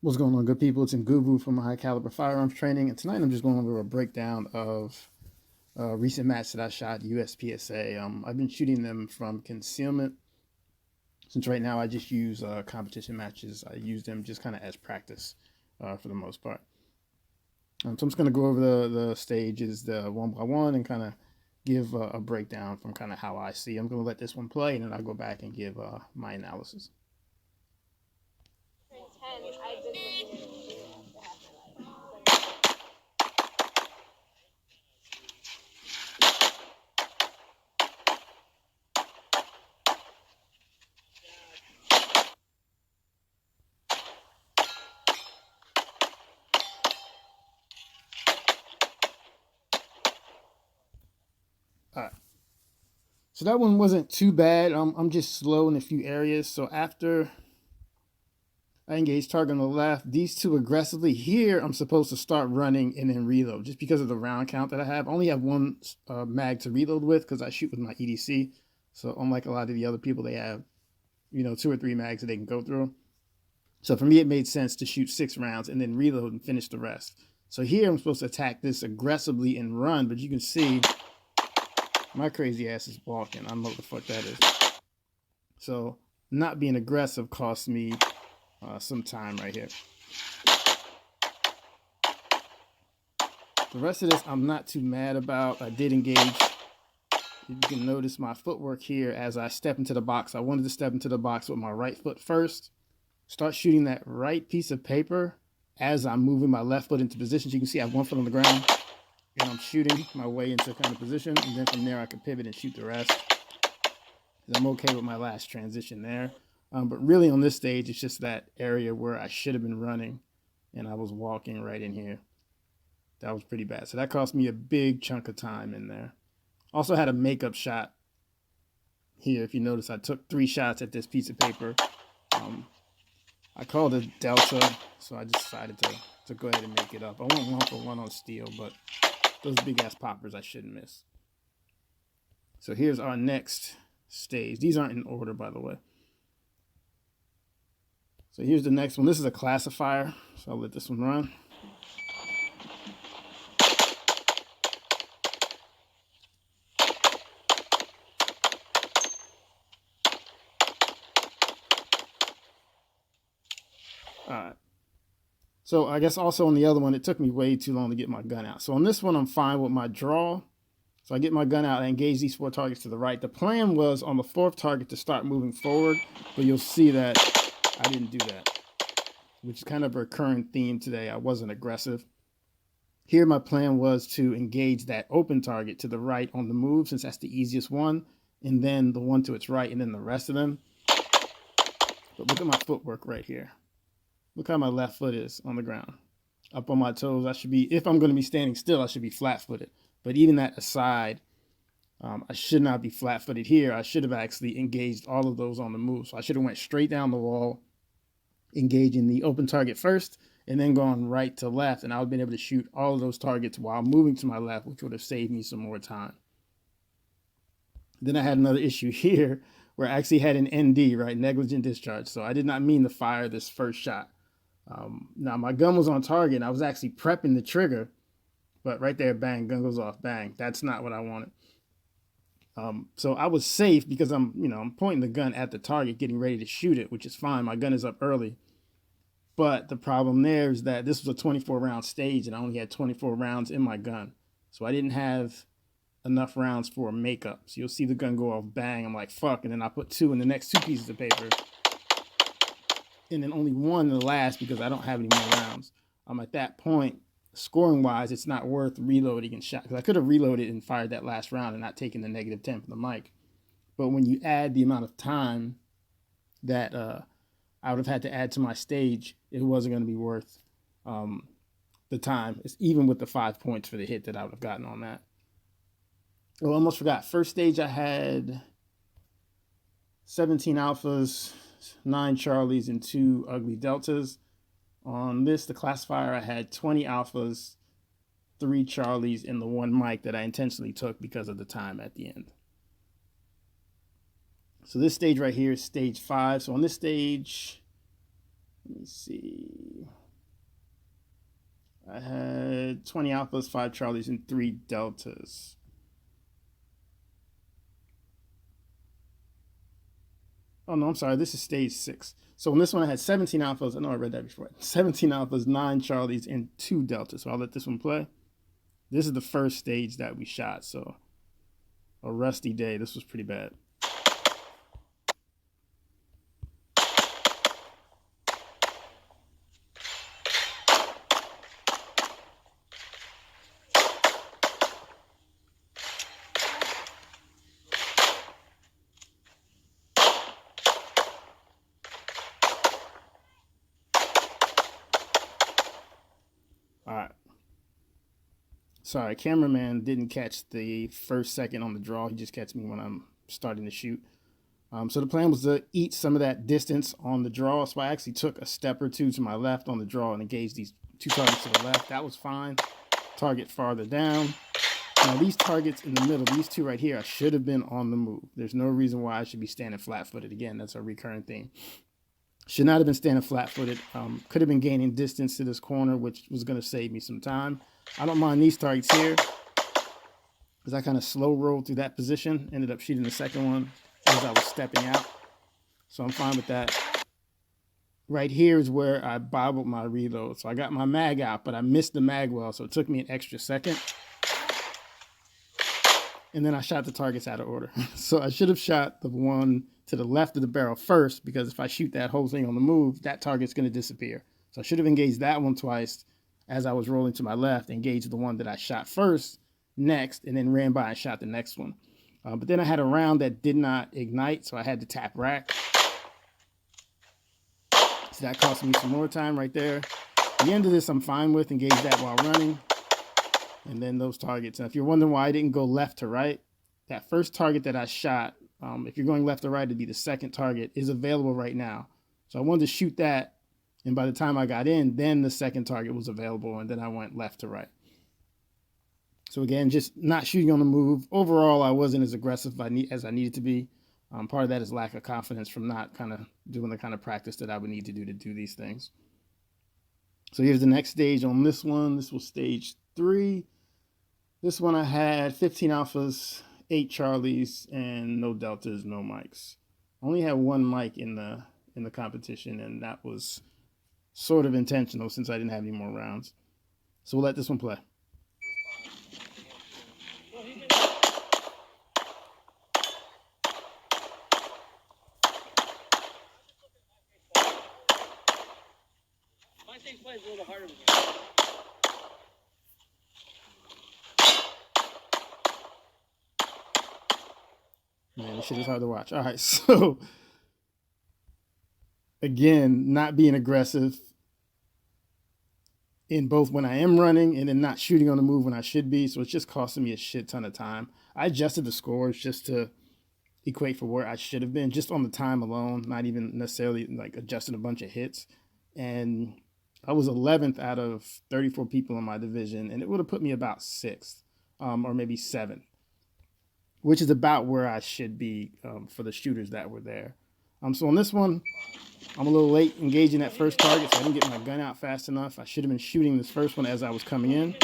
What's going on, good people? It's Nguvu from High Caliber Firearms Training, and tonight I'm just going over a breakdown of a recent match that I shot USPSA. I've been shooting them from Concealment since right now I just use competition matches. I use them just kind of as practice for the most part. So I'm just going to go over the stages, the one by one, and kind of give a breakdown from kind of how I see. I'm going to let this one play, and then I'll go back and give my analysis. All right. So that one wasn't too bad. I'm just slow in a few areas. So after I engage target on the left, these two aggressively. Here, I'm supposed to start running and then reload just because of the round count that I have. I only have one mag to reload with because I shoot with my EDC. So unlike a lot of the other people, they have, 2 or 3 mags that they can go through. So for me, it made sense to shoot 6 rounds and then reload and finish the rest. So here, I'm supposed to attack this aggressively and run, but you can see my crazy ass is walking. I don't know what the fuck that is. So not being aggressive cost me some time right here. The rest of this I'm not too mad about. I did engage. You can notice my footwork here as I step into the box. I wanted to step into the box with my right foot first. Start shooting that right piece of paper as I'm moving my left foot into position. So you can see I have one foot on the ground and I'm shooting my way into kind of position. And then from there I can pivot and shoot the rest. I'm okay with my last transition there. But really on this stage, it's just that area where I should have been running and I was walking right in here. That was pretty bad. So that cost me a big chunk of time in there. Also had a makeup shot here. If you notice, I took 3 shots at this piece of paper. I called it Delta, so I decided to go ahead and make it up. I went 1 for 1 on steel, but those big ass poppers I shouldn't miss. So here's our next stage. These aren't in order, by the way. So here's the next one. This is a classifier, so I'll let this one run. All right. So I guess also on the other one, it took me way too long to get my gun out. So on this one, I'm fine with my draw. So I get my gun out, I engage these 4 targets to the right. The plan was on the 4th target to start moving forward, but you'll see that I didn't do that, which is kind of a recurring theme today. I wasn't aggressive. Here, my plan was to engage that open target to the right on the move, since that's the easiest one, and then the one to its right, and then the rest of them. But look at my footwork right here. Look how my left foot is on the ground. Up on my toes, I should be, if I'm going to be standing still, I should be flat-footed. But even that aside, I should not be flat-footed here. I should have actually engaged all of those on the move. So I should have went straight down the wall, engaging the open target first, and then gone right to left, and I would have been able to shoot all of those targets while moving to my left, which would have saved me some more time. Then I had another issue here where I actually had an ND, right, negligent discharge. So I did not mean to fire this first shot. Now my gun was on target, and I was actually prepping the trigger, but right there, bang, gun goes off, bang. That's not what I wanted. So I was safe because I'm pointing the gun at the target, getting ready to shoot it, which is fine. My gun is up early. But the problem there is that this was a 24-round stage, and I only had 24 rounds in my gun. So I didn't have enough rounds for a makeup. So you'll see the gun go off, bang. I'm like, fuck. And then I put 2 in the next 2 pieces of paper. And then only 1 in the last because I don't have any more rounds. At that point, scoring-wise, it's not worth reloading and shot. Because I could have reloaded and fired that last round and not taken the -10 from the mic. But when you add the amount of time that I would have had to add to my stage, it wasn't going to be worth the time. It's even with the 5 points for the hit that I would have gotten on that. Oh, I almost forgot. First stage, I had 17 alphas, 9 Charlies, and 2 ugly deltas. On this, the classifier, I had 20 alphas, 3 Charlies, and the 1 mic that I intentionally took because of the time at the end. So this stage right here is stage 5. So on this stage, let me see. I had 20 alphas, 5 charlies, and 3 deltas. Oh, no, I'm sorry. This is stage 6. So on this one, I had 17 alphas. I know I read that before. 17 alphas, 9 charlies, and 2 deltas. So I'll let this one play. This is the first stage that we shot. So a rusty day. This was pretty bad. All right. Sorry, cameraman didn't catch the first second on the draw. He just catch me when I'm starting to shoot. So the plan was to eat some of that distance on the draw. So I actually took a step or two to my left on the draw and engaged these 2 targets to the left. That was fine. Target farther down. Now these targets in the middle, these 2 right here, I should have been on the move. There's no reason why I should be standing flat-footed. Again, that's a recurring theme. Should not have been standing flat-footed. Could have been gaining distance to this corner, which was going to save me some time. I don't mind these targets here because I kind of slow rolled through that position. Ended up shooting the second one as I was stepping out. So I'm fine with that. Right here is where I bobbled my reload. So I got my mag out, but I missed the mag well, so it took me an extra second. And then I shot the targets out of order. So I should have shot the one to the left of the barrel first, because if I shoot that whole thing on the move, that target's going to disappear. So I should have engaged that one twice as I was rolling to my left, engaged the one that I shot first next, and then ran by and shot the next one. But then I had a round that did not ignite, so I had to tap rack. So that cost me some more time right there. The end of this I'm fine with, engage that while running. And then those targets. And if you're wondering why I didn't go left to right, that first target that I shot, if you're going left to right, it'd be the second target, is available right now. So I wanted to shoot that, and by the time I got in, then the second target was available, and then I went left to right. So again, just not shooting on the move. Overall, I wasn't as aggressive as I needed to be. Part of that is lack of confidence from not kind of doing the kind of practice that I would need to do these things. So here's the next stage on this one. This was stage 3. This one I had 15 alphas, 8 charlies, and no deltas, no mics. I only had 1 mic in the competition, and that was sort of intentional since I didn't have any more rounds. So we'll let this one play. My thing plays a little harder than Man, this shit is hard to watch. All right, so again, not being aggressive in both when I am running and then not shooting on the move when I should be. So it's just costing me a shit ton of time. I adjusted the scores just to equate for where I should have been, just on the time alone, not even necessarily like adjusting a bunch of hits. And I was 11th out of 34 people in my division, and it would have put me about 6th or maybe 7th, which is about where I should be for the shooters that were there. So on this one, I'm a little late engaging that first target, so I didn't get my gun out fast enough. I should have been shooting this first one as I was coming in.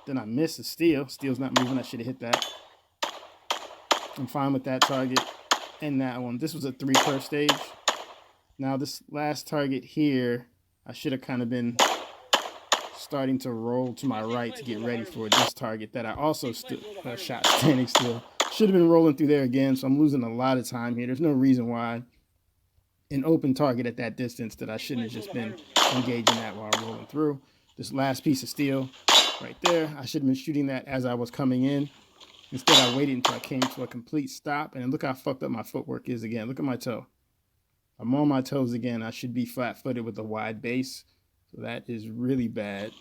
Then I missed the steel. Steel's not moving. I should have hit that. I'm fine with that target and that one. This was a 3 per stage. Now this last target here, I should have kind of been starting to roll to my right to get ready for this target that I also shot standing still. Should have been rolling through there again, so I'm losing a lot of time here. There's no reason why an open target at that distance that I shouldn't have just been engaging that while rolling through. This last piece of steel right there, I should have been shooting that as I was coming in. Instead, I waited until I came to a complete stop, and look how fucked up my footwork is again. Look at my toe. I'm on my toes again. I should be flat-footed with a wide base. So that is really bad.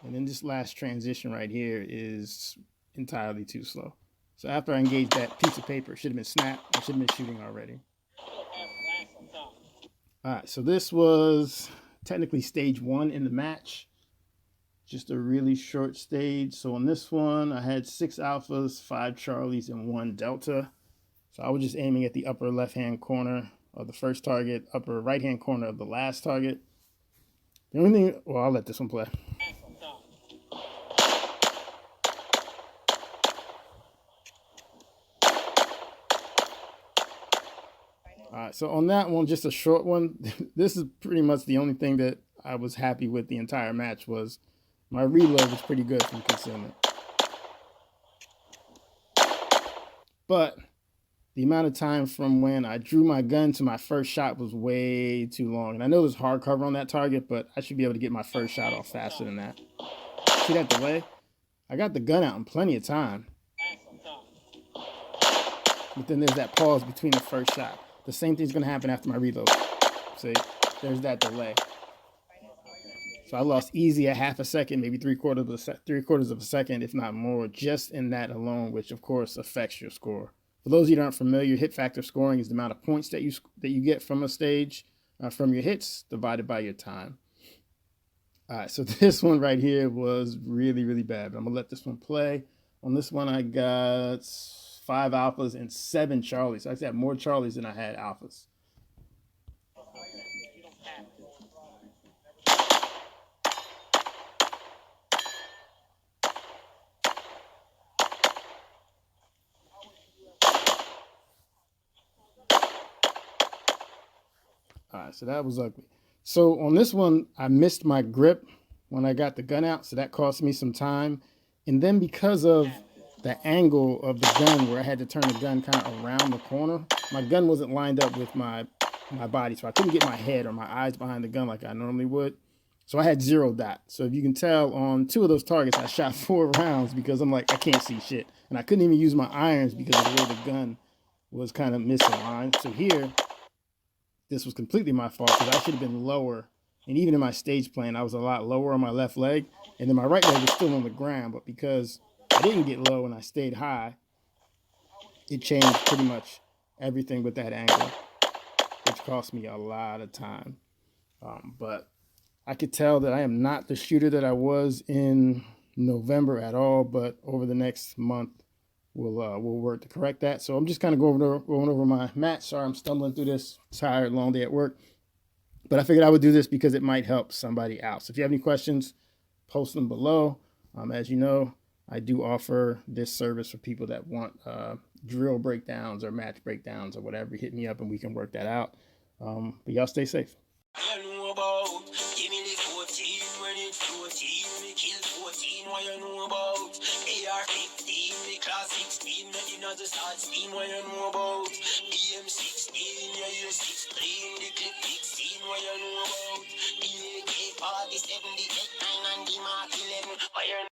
And then this last transition right here is entirely too slow. So after I engaged that piece of paper, it should have been snapped. I should have been shooting already. All right, so this was technically stage 1 in the match. Just a really short stage. So on this one, I had 6 alphas, 5 charlies, and 1 delta. So I was just aiming at the upper left-hand corner of the first target, upper right-hand corner of the last target. The only thing, well, I'll let this one play. All right, so on that one, just a short one. This is pretty much the only thing that I was happy with the entire match was my reload was pretty good from Concealment. But the amount of time from when I drew my gun to my first shot was way too long. And I know there's hard cover on that target, but I should be able to get my first shot off faster than that. See that delay? I got the gun out in plenty of time. But then there's that pause between the first shot. The same thing's going to happen after my reload. See, there's that delay. So I lost easy a half a second, maybe three quarters of a second, if not more, just in that alone, which of course affects your score. For those of you that aren't familiar, hit factor scoring is the amount of points that you get from a stage, from your hits, divided by your time. All right, so this one right here was really, really bad. But I'm going to let this one play. On this one, I got 5 alphas and 7 Charlies. I actually had more Charlies than I had alphas. All right, so that was ugly. So on this one, I missed my grip when I got the gun out, so that cost me some time. And then because of the angle of the gun where I had to turn the gun kind of around the corner, my gun wasn't lined up with my body, so I couldn't get my head or my eyes behind the gun like I normally would. So I had 0 dot. So if you can tell, on 2 of those targets, I shot 4 rounds because I'm like, I can't see shit. And I couldn't even use my irons because of the way the gun was kind of misaligned. So here, this was completely my fault because I should have been lower. And even in my stage plan, I was a lot lower on my left leg. And then my right leg was still on the ground. But because I didn't get low and I stayed high, it changed pretty much everything with that angle, which cost me a lot of time. But I could tell that I am not the shooter that I was in November at all. But over the next month, we'll work to correct that. So I'm just kind of going over my match. Sorry, I'm stumbling through this. Tired, long day at work. But I figured I would do this because it might help somebody out. So if you have any questions, post them below. As you know, I do offer this service for people that want drill breakdowns or match breakdowns or whatever. Hit me up and we can work that out. But y'all stay safe. Class 16, another start steam, what you know about BM16, yeah, you're 16, the clip 16, what you know about EDC 47, the 9 and the Mark 11, what you know